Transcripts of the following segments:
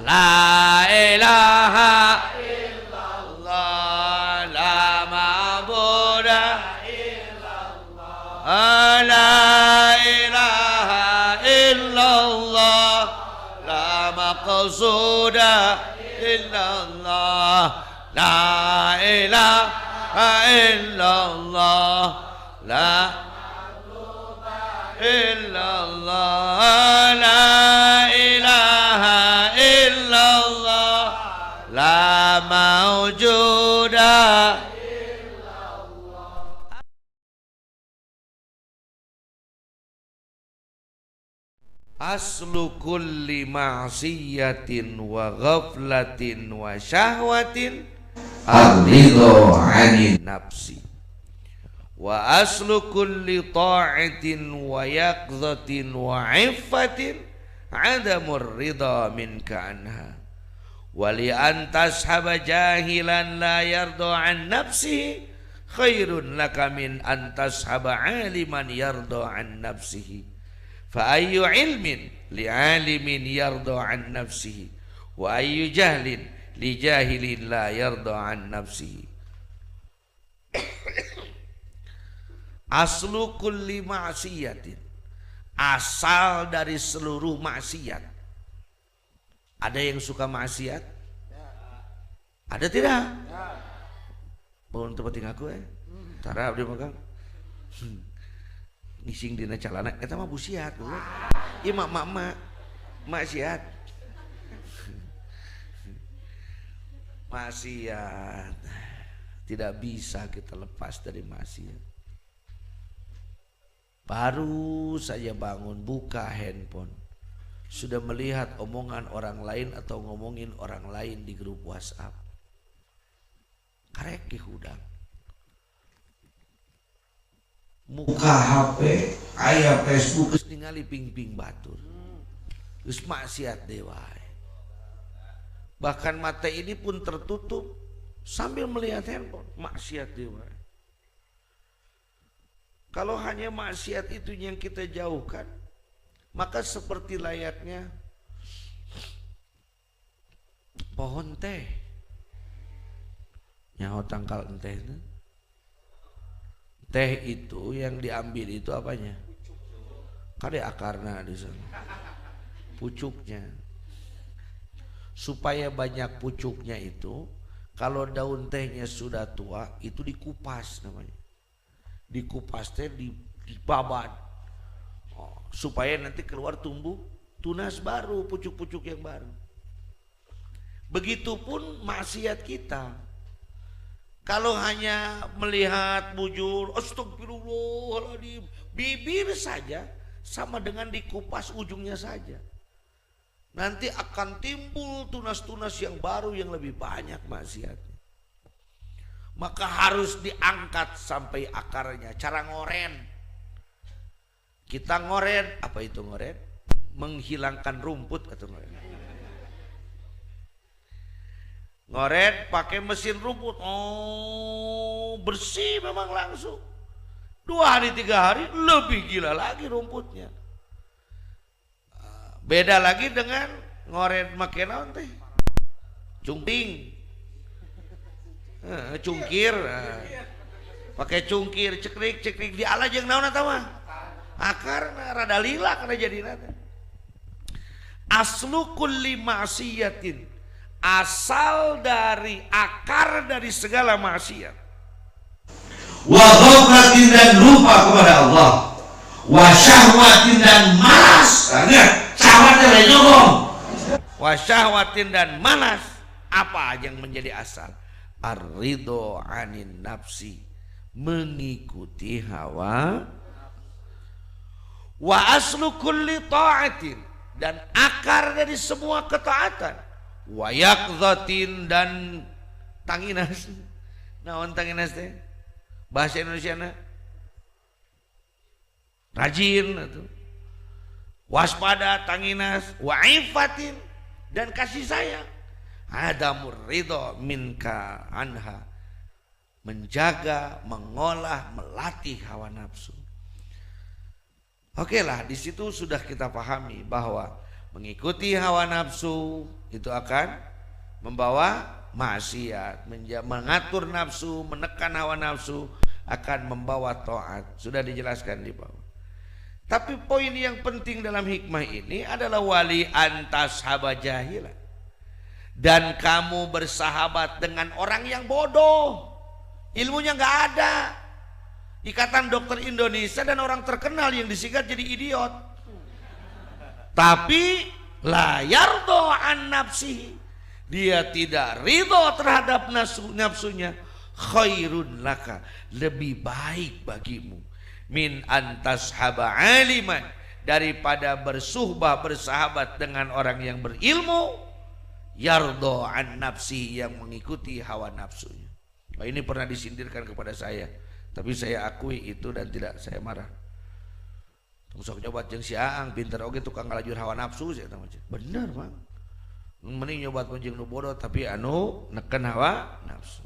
La ilaha illallah, la ma'budu illallah, la ilaha illallah, la maqsuda illallah, la ilaha illallah, la illallah, la ilaha illallah, la mawjuda. Aslu kulli ma'siyatin wa ghaflatin wa syahwatin ar-ridha 'anil nafsi, wa aslu kulli ta'atin wa yaqzatin wa 'iffatin 'adamur ridha minka anha, wa li an tashaba jahilan la yarda 'an nafsihi khairun laka min an tashaba 'aliman yarda 'an nafsihi. Fa ayyu ilmin li 'alimin yarda 'an nafsihi, wa ayyu jahlin li jahilin la yarda 'an nafsihi. Aslu kulli ma'siyatin, asal dari seluruh maksiat. Ada yang suka maksiat? Ada tidak? Bangun tempat tinggalku Tara abdi magang ngising dina calana eta mah busiat bukan? Ieu mak maksiat. Maksiat. Tidak bisa kita lepas dari maksiat. Baru saja bangun buka handphone, sudah melihat omongan orang lain atau ngomongin orang lain di grup WhatsApp. Karek dihudang. Muka HP, aya Facebook, geus ningali ping-ping batur. Geus maksiat deui wae. Bahkan mata ini pun tertutup sambil melihat handphone, maksiat deui wae. Kalau hanya maksiat itu yang kita jauhkan, maka seperti layaknya pohon teh. Nyaho tangkal teh. Teh itu yang diambil itu apanya? Kade akarna di sana. Pucuknya. Supaya banyak pucuknya itu, kalau daun tehnya sudah tua, itu dikupas namanya. Dikupas teh dibabat supaya nanti keluar tumbuh tunas baru, pucuk-pucuk yang baru. Begitupun maksiat kita. Kalau hanya melihat bujur astagfirullahaladzim, bibir saja, sama dengan dikupas ujungnya saja, nanti akan timbul tunas-tunas yang baru yang lebih banyak maksiatnya. Maka harus diangkat sampai akarnya. Cara ngoren, kita ngoren, apa itu ngoren? Menghilangkan rumput atau ngoren. Ngoren pakai mesin rumput, bersih memang langsung. 2 hari 3 hari lebih gila lagi rumputnya. Beda lagi dengan ngoren make naon teh? Cungting. Cungkir. Pakai cungkir cekrik diala jeung naon eta mah? Akarna rada lila kana jadina teh. Aslu kulli ma'siyatin, asal dari akar dari segala maksiat. Wa ghaflatin, dan lupa kepada Allah. Wa syahwatin, dan malas. Syahwatnya lain nyogong. Wa syahwatin, dan malas. Apa yang menjadi asal? Ar-ridho anin nafsi, mengikuti hawa. Wa aslu kulli ta'atin, dan akar dari semua ketaatan. Wa yaqzatin, dan tanginas. Naon tanginas teh? Bahasa Indonesiana rajin atau waspada, tanginas. Wa ifatin, dan kasih sayang. Adamur ridho minka anha, menjaga, mengolah, melatih hawa nafsu. Oke lah, di situ sudah kita pahami bahwa mengikuti hawa nafsu itu akan membawa maksiat. Mengatur nafsu, menekan hawa nafsu akan membawa taat. Sudah dijelaskan di bawah. Tapi poin yang penting dalam hikmah ini adalah wali antas haba jahilah. Dan kamu bersahabat dengan orang yang bodoh, ilmunya nggak ada. Ikatan Dokter Indonesia dan orang terkenal yang disingkat jadi idiot. Tapi la yardo an nafsihi, dia tidak ridho terhadap nafsunya. Khairun laka, lebih baik bagimu, min antas haba aliman, daripada bersahabat dengan orang yang berilmu, yardo an nafsi, yang mengikuti hawa nafsunya. Nah, ini pernah disindirkan kepada saya, tapi saya akui itu dan tidak saya marah. Sok nyobat jeung si Aang pinter oge tukang ngalajur hawa nafsu saya tahu. Bener Bang, mending nyobat jeung nu bodoh tapi anu neken hawa nafsu.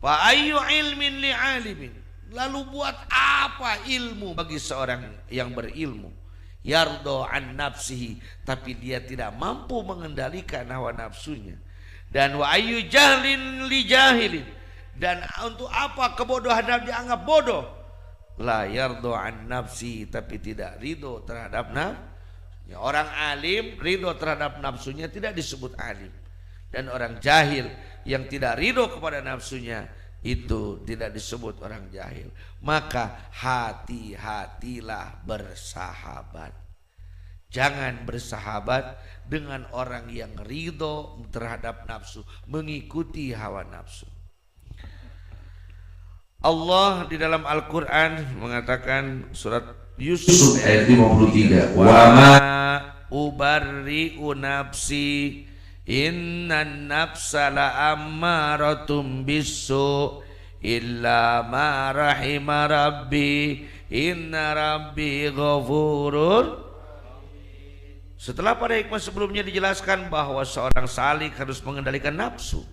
Fa ayyu ilmin li alimin, lalu buat apa ilmu bagi seorang yang berilmu? Yardo an nafsihi, tapi dia tidak mampu mengendalikan hawa nafsunya. Dan wa ayyu jahlin li jahilin, dan untuk apa kebodohan dianggap bodoh? La yardo an nafsi, tapi tidak ridho terhadap nafsunya. Orang alim ridho terhadap nafsunya tidak disebut alim. Dan orang jahil yang tidak ridho kepada nafsunya itu tidak disebut orang jahil. Maka hati-hatilah bersahabat. Jangan bersahabat dengan orang yang ridho terhadap nafsu, mengikuti hawa nafsu. Allah di dalam Al-Quran mengatakan surat Yusuf ayat 53, wa ma ubarri'u nafsi innan nafsa la ammaratum bisu illa ma rahima rabbi inna rabbi ghafurun. Setelah pada hikmah sebelumnya dijelaskan bahwa seorang salik harus mengendalikan nafsu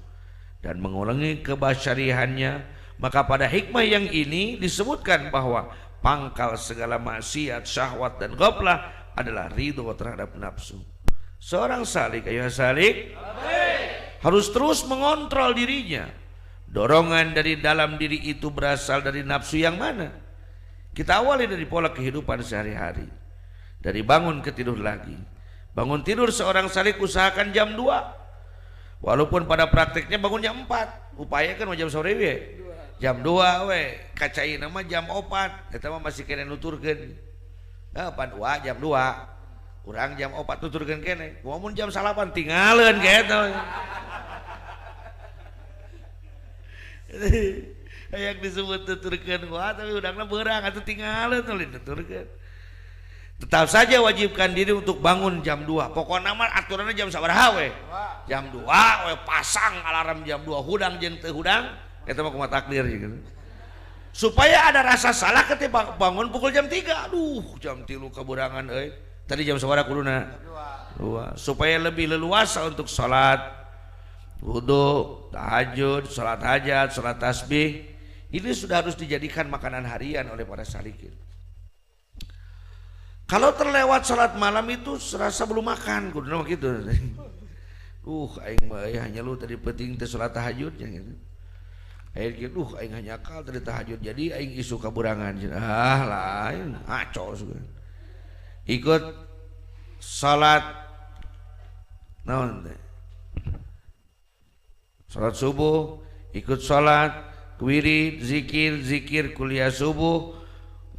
dan mengulangi kebasyarihannya, maka pada hikmah yang ini disebutkan bahwa pangkal segala maksiat, syahwat dan ghaflah adalah ridho terhadap nafsu. Seorang salik, ayo salik, harus terus mengontrol dirinya. Dorongan dari dalam diri itu berasal dari nafsu yang mana? Kita awali dari pola kehidupan sehari-hari. Dari bangun ke tidur lagi. Bangun tidur seorang salik usahakan jam 2. Walaupun pada prakteknya bangun jam 4. Upayakan jam sore we. Jam 2 we, kacain nama jam 4. Eta mah masih kena nuturkeun. Pan jam 2. Urang jam 4 tuturkeun kene. Mun jam 8 tinggalin gitu. Yang disebut tuturkeun tapi udangna beurang atuh tinggalin tuturkeun. Tetap saja wajibkan diri untuk bangun jam 2. Pokoknya mah aturannya jam sabaraha we? Jam 2 we, pasang alarm jam 2, hudang jeung teu hudang eta mah kumaha takdir gitu. Supaya ada rasa salah ketika bangun pukul jam 3. Aduh, jam 3 keburangan euy. Tadi jam sabaraha kuduna? 2. Supaya lebih leluasa untuk salat, wudu, tahajud, salat hajat, salat tasbih. Ini sudah harus dijadikan makanan harian oleh para salikin. Kalau terlewat salat malam itu serasa belum makan, kuduna gitu. Aing mah hanya lu tadi penting teh salat tahajudnya gitu. Aing gitu, aing hanya akal tadi tahajud jadi aing isu kaburangan. Lain, ngaco sugan. Ikut salat naon teh? Salat subuh, ikut salat, wirid, zikir kuliah subuh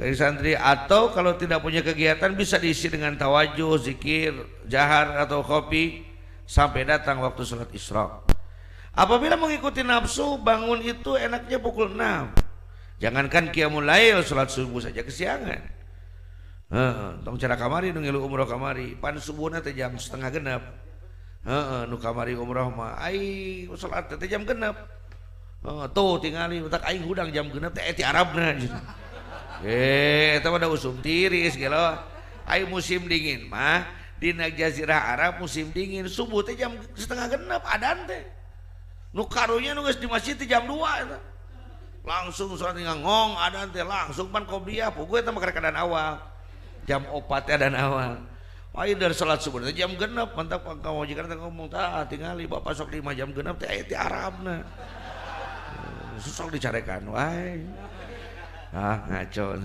dari santri, atau kalau tidak punya kegiatan bisa diisi dengan tawajuh, zikir, jahar atau kopi sampai datang waktu sholat isyraq. Apabila mengikuti nafsu, bangun itu enaknya pukul 6. Jangankan qiyamul lail, sholat subuh saja kesiangan. Tong cara kamari nu ngilu umroh kamari, pan subuhna teh jam 8:30. Nu kamari umroh mah ai sholat teh jam 6. Tuh tingali utak aing hudang jam 6 teh ti Arabna. Eta mah da usum tiris gelo. Ai musim dingin mah dina jazirah Arab musim dingin subuh teh jam 8:30 adan teh. Nu karunya nu geus di masjid teh jam 2 eta. Langsung salat ngong adan teh langsung pan qobliyah puguh eta mah keadaan awal. Jam 4 teh adan awal. Pai dari salat subuh teh jam 6 mantap kamu majikan teh ngomong tah tingali bapak sok 5 jam 6 teh aya ti Arabna. Susok dicarekan wae. Ngaco.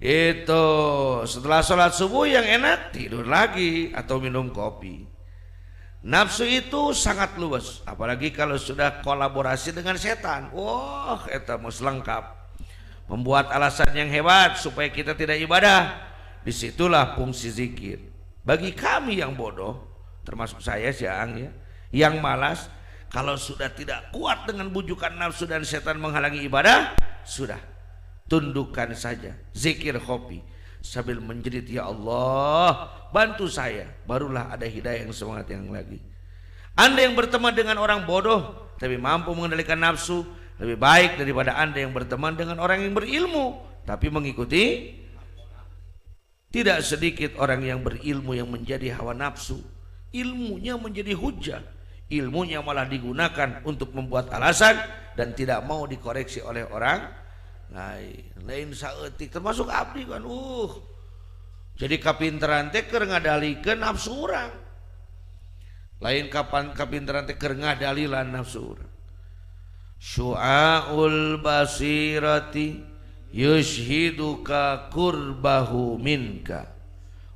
Itu setelah sholat subuh yang enak tidur lagi atau minum kopi. Nafsu itu sangat luas, apalagi kalau sudah kolaborasi dengan setan. Wah, eta mah lengkap. Membuat alasan yang hebat supaya kita tidak ibadah. Disitulah fungsi zikir. Bagi kami yang bodoh, termasuk saya Siang ya, yang malas, kalau sudah tidak kuat dengan bujukan nafsu dan setan menghalangi ibadah, sudah tundukkan saja zikir kopi sambil menjerit, ya Allah bantu saya, barulah ada hidayah yang semangat yang lagi. Anda yang berteman dengan orang bodoh tapi mampu mengendalikan nafsu lebih baik daripada Anda yang berteman dengan orang yang berilmu tapi mengikuti. Tidak sedikit orang yang berilmu yang menjadi hawa nafsu, ilmunya menjadi hujah, ilmunya malah digunakan untuk membuat alasan dan tidak mau dikoreksi oleh orang lain saeutik, termasuk abdi kan. Jadi kapinteran teh keur ngadalikeun nafsu urang. Lain kapan kapinteran teh keur ngadalilan nafsu urang. Syu'aul basirati yushhiduka kurbahu minka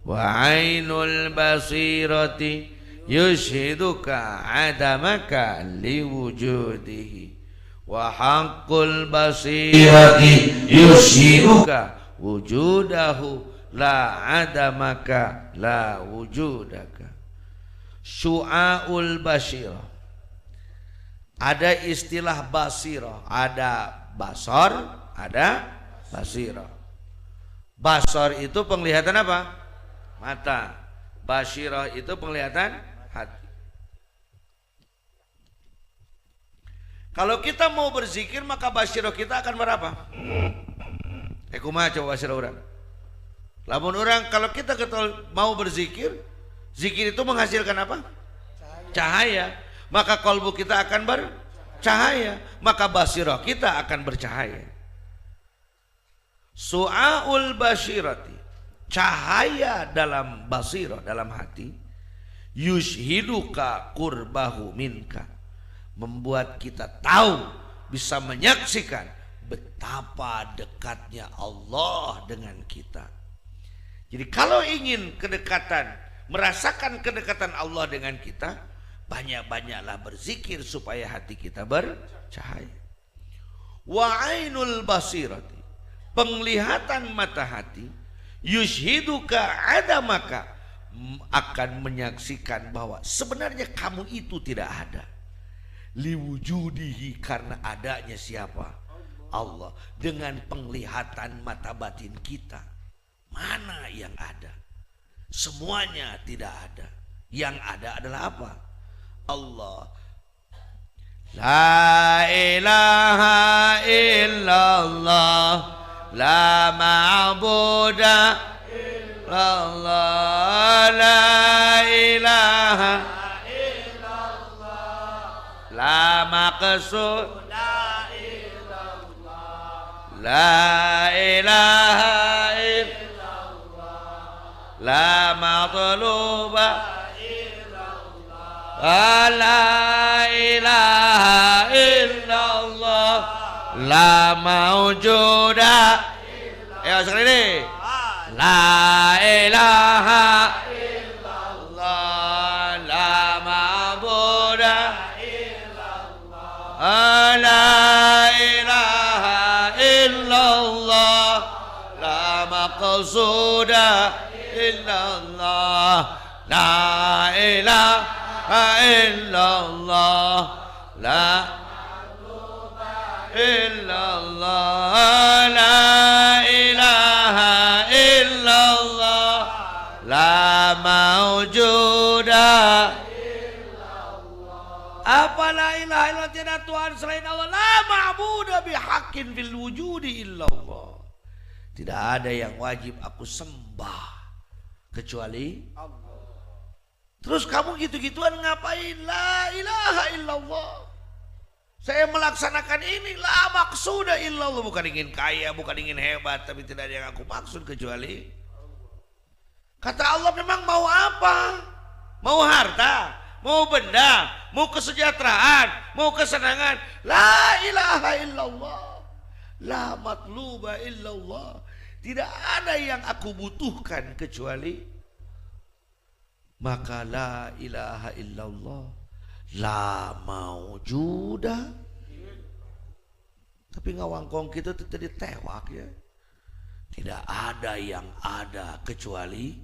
wa ainul basirati yushhiduka adamaka liwujudihi wa haqqul basirati yushhiduka wujudahu la adamaka la wujudaka. Syu'aul basirah, ada istilah basirah, ada basar, ada basirah. Basar itu penglihatan apa? Mata. Basirah itu penglihatan hati. Kalau kita mau berzikir maka basirah kita akan berapa? Kumaha coba basirah orang. Lamun orang kalau kita mau berzikir, zikir itu menghasilkan apa? Cahaya. Maka kalbu kita akan bercahaya, maka basirah kita akan bercahaya. Su'aul basirati, cahaya dalam basirah, dalam hati. Yushhiduka kurbahu minka, membuat kita tahu, bisa menyaksikan betapa dekatnya Allah dengan kita. Jadi kalau ingin kedekatan, merasakan kedekatan Allah dengan kita, banyak-banyaklah berzikir supaya hati kita bercahaya. Wa ainul basirati, penglihatan mata hati, yushhiduka adamaka, akan menyaksikan bahwa sebenarnya kamu itu tidak ada. Liwujudihi, karena adanya siapa? Allah. Dengan penglihatan mata batin kita, mana yang ada? Semuanya tidak ada. Yang ada adalah apa? Allah. La ilaha illallah, la ma'buda illallah, la ilaha illallah, la maqsud la ilaha illallah, la matluba la ilaha illallah, la mawjuda. Ya sekali ini. La ilaha illallah, la ma'buda illallah, la ilaha illallah, la maqsuda illallah, la ilaha illallah, la illallah, la ilaha illallah, la mawjuda illallah. Apa la ilaha illallah, tiada Tuhan selain Allah, la ma'buda bihaqqin fil wujudi illallah. Tidak ada yang wajib aku sembah kecuali Allah. Terus kamu gitu-gituan ngapain? La ilaha illallah. Saya melaksanakan ini, la maksuda illallah, bukan ingin kaya, bukan ingin hebat, tapi tidak ada yang aku maksud kecuali. Kata Allah memang mau apa? Mau harta, mau benda, mau kesejahteraan, mau kesenangan. La ilaha illallah, la matluba illallah. Tidak ada yang aku butuhkan kecuali, maka la ilaha illallah, la maujudah. Tapi ngawangkong kita itu tadi tewak ya. Tidak ada yang ada kecuali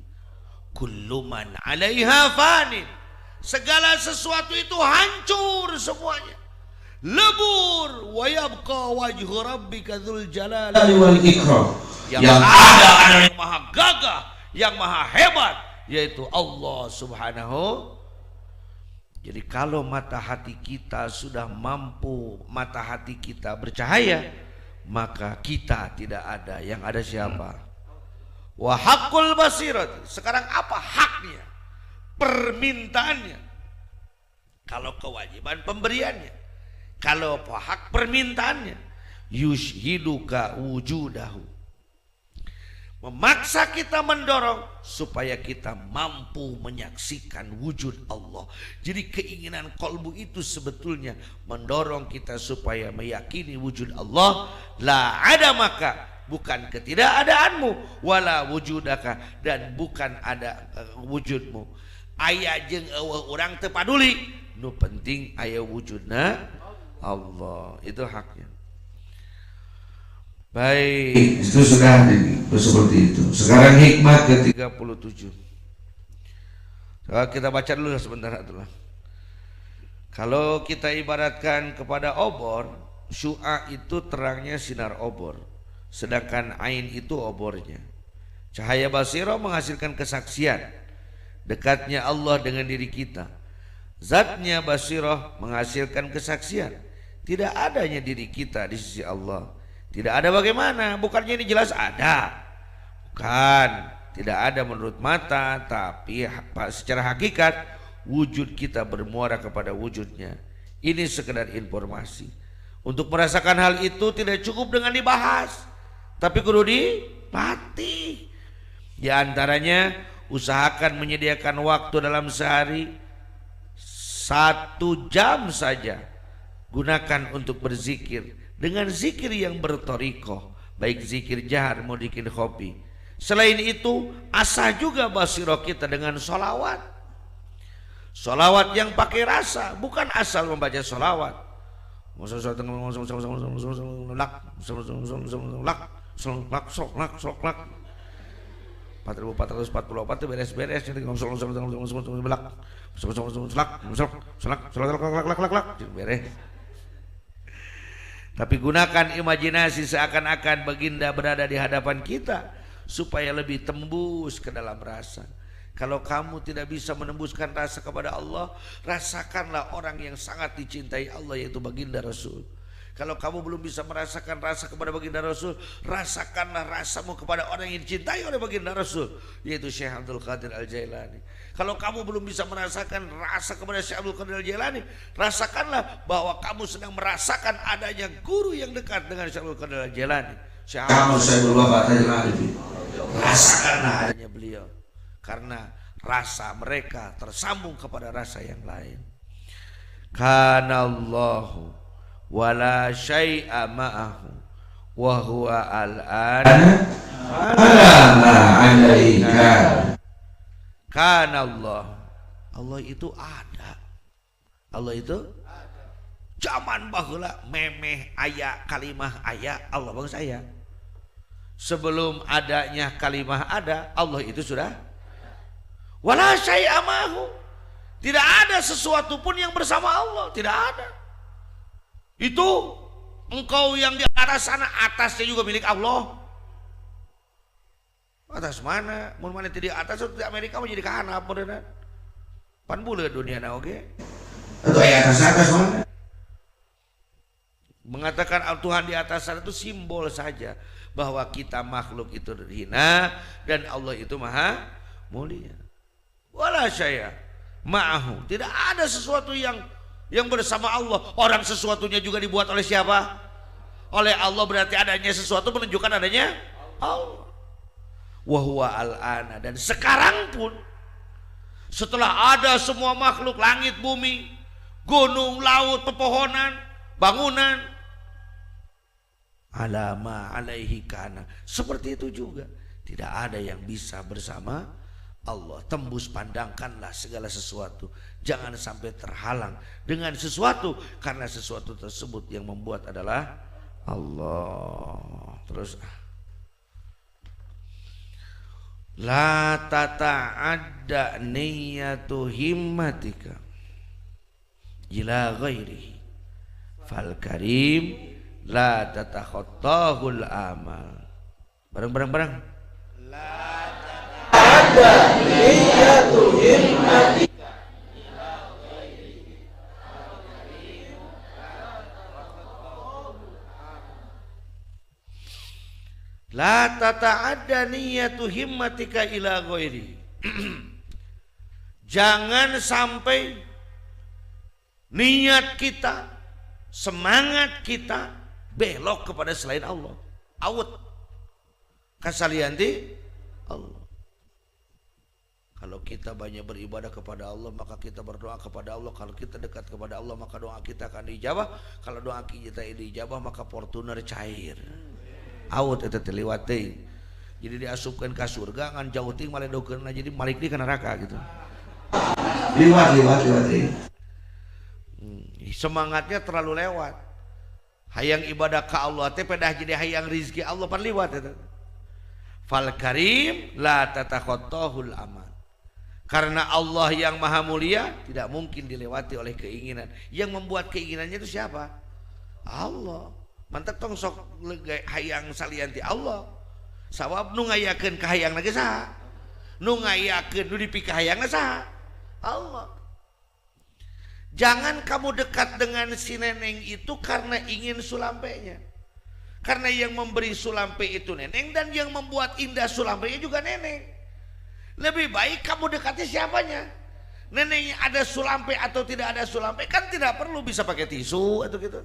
kullu man 'alaiha fanin. Segala sesuatu itu hancur semuanya, lebur. Wa yabqa wajhu rabbika dzul jalali wal ikram. Yang ada adalah yang maha gagah, yang maha hebat, yaitu Allah Subhanahu. Jadi kalau mata hati kita sudah mampu, mata hati kita bercahaya, maka kita tidak ada. Yang ada siapa? Wa haqqul basirat. Sekarang apa haknya? Permintaannya. Kalau kewajiban pemberiannya. Kalau hak permintaannya. Yushhiduka wujudahu. Memaksa kita, mendorong supaya kita mampu menyaksikan wujud Allah. Jadi keinginan kolbu itu sebetulnya mendorong kita supaya meyakini wujud Allah. La ada maka, bukan ketidakadaanmu, wala wujudaka, dan bukan ada wujudmu. Aya jeung eueuh urang teu paduli, nu penting aya wujudna Allah. Itu haknya. Baik, itu sudah seperti itu. Sekarang hikmah ke-37. Kita baca dulu sebentar itulah. Kalau kita ibaratkan kepada obor, syu'a itu terangnya sinar obor, sedangkan ain itu obornya. Cahaya basirah menghasilkan kesaksian dekatnya Allah dengan diri kita. Zatnya basirah menghasilkan kesaksian tidak adanya diri kita di sisi Allah. Tidak ada bagaimana? Bukannya ini jelas ada. Bukan, tidak ada menurut mata, tapi secara hakikat wujud kita bermuara kepada wujudnya. Ini sekedar informasi. Untuk merasakan hal itu tidak cukup dengan dibahas, tapi kudu dilatih. Di antaranya usahakan menyediakan waktu dalam sehari 1 jam saja. Gunakan untuk berzikir dengan zikir yang bertorikoh, baik zikir jahar mau zikir khofi. Selain itu, asah juga basirah kita dengan sholawat. Sholawat yang pakai rasa, bukan asal membaca sholawat. 4.444 itu beres-beres, beres. Tapi gunakan imajinasi seakan-akan baginda berada di hadapan kita supaya lebih tembus ke dalam rasa. Kalau kamu tidak bisa menembuskan rasa kepada Allah, rasakanlah orang yang sangat dicintai Allah, yaitu baginda Rasul. Kalau kamu belum bisa merasakan rasa kepada baginda Rasul, rasakanlah rasamu kepada orang yang dicintai oleh baginda Rasul, yaitu Syekh Abdul Qadir Al-Jailani. Kalau kamu belum bisa merasakan rasa kepada Syekh Abdul Qadir Al-Jailani, rasakanlah bahwa kamu sedang merasakan adanya guru yang dekat dengan Syekh Abdul Qadir Al-Jailani. Rasakanlah adanya beliau, karena rasa mereka tersambung kepada rasa yang lain. Kanallahu wala syai'a ma'ahu wa huwa al-an ala ma 'alaika. Kana Allah itu ada. Allah itu zaman baheula memeh aya kalimah aya, Allah bang saya. Sebelum adanya kalimah ada, Allah itu sudah. Wala syai'a ma'ahu, tidak ada sesuatu pun yang bersama Allah, tidak ada. Itu engkau yang di atas sana, atasnya juga milik Allah. Atas mana? Mun mana di atas di Amerika mau jadi kahanap modern. Pan buleud dunia na oge. Atau atas mana? Mengatakan Tuhan di atas sana itu simbol saja bahwa kita makhluk itu hina dan Allah itu maha mulia. Wala syai'a ma'ahu, tidak ada sesuatu yang bersama Allah. Orang sesuatunya juga dibuat oleh siapa? Oleh Allah, berarti adanya sesuatu menunjukkan adanya Allah. wa huwa al-ana, dan sekarang pun setelah ada semua makhluk langit bumi, gunung, laut, pepohonan, bangunan, alama alaihi kana, seperti itu juga tidak ada yang bisa bersama Allah. Tembus pandangkanlah segala sesuatu, jangan sampai terhalang dengan sesuatu, karena sesuatu tersebut yang membuat adalah Allah. Terus la tata'adda niyatu himmatika ila ghairihi fal karim la tatakhattahul amal. Bareng-bareng. La tata'adda niyatu himmatika ila ghairihi fal karim la tata'adda niyatu himmatika ila ghairi. Jangan sampai niat kita, semangat kita belok kepada selain Allah. Awet kasalianti Allah. Kalau kita banyak beribadah kepada Allah, maka kita berdoa kepada Allah. Kalau kita dekat kepada Allah, maka doa kita akan dijabah. Kalau doa kita dijabah, maka Fortuner cair. Awet itu terliwati. Jadi diasupkan ke surga ngan jauh ting malah dokeun jadi malik di ke neraka gitu. Liwat. Semangatnya terlalu lewat. Hayang ibadah ke Allah teh pedah jadi hayang rizki Allah pan liwat itu. Fal karim la tatakhattahul amal. Karena Allah yang maha mulia tidak mungkin dilewati oleh keinginan. Yang membuat keinginannya itu siapa? Allah. Mantap tong sok hayang salianti Allah. Sawab nu ngayakeun ka hayang na ge saha? Nu ngayakeun nu dipika hayangna saha? Allah. Jangan kamu dekat dengan si neneng itu karena ingin sulampenya. Karena yang memberi sulampe itu neneng, dan yang membuat indah sulampenya juga neneng. Lebih baik kamu dekati siapanya. Nenengnya ada sulampe atau tidak ada sulampe kan tidak perlu, bisa pakai tisu atau gitu.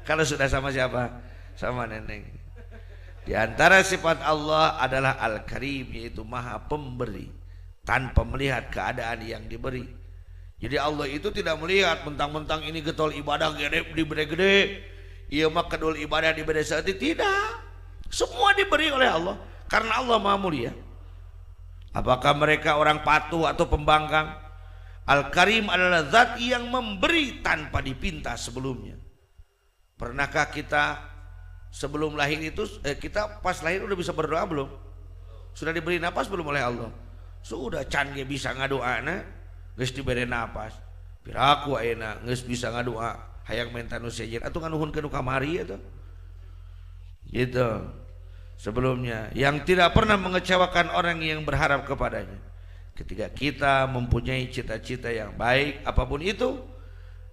Kalau sudah sama siapa? Sama neneng. Di antara sifat Allah adalah Al-Karim, yaitu maha pemberi tanpa melihat keadaan yang diberi. Jadi Allah itu tidak melihat mentang-mentang ini getol ibadah gede diberi-gede, iya mah kedul ibadah diberi saat itu. Tidak. Semua diberi oleh Allah karena Allah maha mulia. Apakah mereka orang patuh atau pembangkang? Al-Karim adalah zat yang memberi tanpa dipinta sebelumnya. Pernahkah kita sebelum lahir itu, kita pas lahir udah bisa berdoa belum? Sudah diberi napas belum oleh Allah? Sudah can ge bisa ngadoana, geus diberi napas. Piraku ayeuna geus bisa ngadoa, hayang menta nu sejen atuh nganuhunkeun ka kamari atuh. Gitu. Sebelumnya yang tidak pernah mengecewakan orang yang berharap kepadanya. Ketika kita mempunyai cita-cita yang baik apapun itu,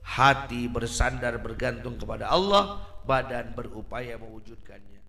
hati bersandar bergantung kepada Allah, badan berupaya mewujudkannya.